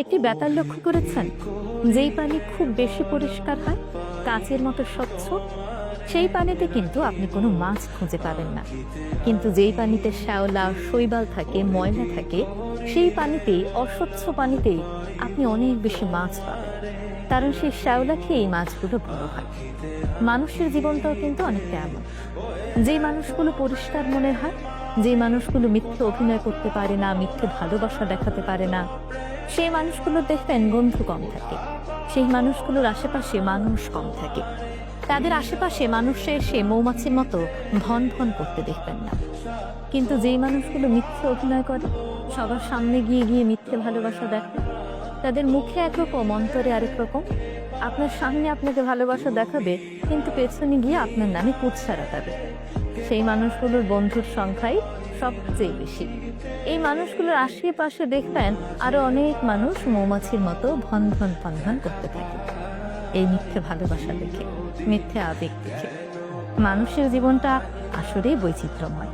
একটি ব্যাপার লক্ষ্য করেছেন, যেই পানি খুব বেশি পরিষ্কার হয়, কাঁচের মতো স্বচ্ছ, সেই পানিতে কিন্তু আপনি কোনো মাছ খুঁজে পাবেন না। কিন্তু যেই পানিতে শ্যাওলা শৈবাল থাকে, ময়লা থাকে, সেই পানিতেই, অস্বচ্ছ পানিতেই আপনি অনেক বেশি মাছ পাবেন। কারণ সেই শ্যাওলা খেয়েই মাছগুলো বড় হয়। মানুষের জীবনটাও কিন্তু অনেকটা এমন। যে মানুষগুলো পরিষ্কার মনের হয়, যে মানুষগুলো মিথ্যে অভিনয় করতে পারে না, মিথ্যে ভালোবাসা দেখাতে পারে না, সেই মানুষগুলো দেখবেন বন্ধু কম থাকে। সেই মানুষগুলোর আশেপাশে মানুষ কম থাকে। তাদের আশেপাশে মানুষে এসে মৌমাছির মতো ভন ভন করতে দেখবেন না। কিন্তু যেই মানুষগুলো মিথ্যে অভিনয় করে, সবার সামনে গিয়ে গিয়ে মিথ্যে ভালোবাসা দেখায়, তাদের মুখে একরকম, অন্তরে আরেক রকম। আপনার সামনে আপনাকে ভালোবাসা দেখাবে, কিন্তু পেছনে গিয়ে আপনার নামে কুৎসা রটাবে। সেই মানুষগুলোর বন্ধুর সংখ্যাই সবচেয়ে বেশি। এই মানুষগুলোর আশেপাশে দেখবেন আরো অনেক মানুষ মৌমাছির মতো ভন ভন ভন ভন করতে থাকে, এই মিথ্যে ভালোবাসা দেখে, মিথ্যে আবেগ দেখে। মানুষের জীবনটা আসলেই বৈচিত্র্যময়।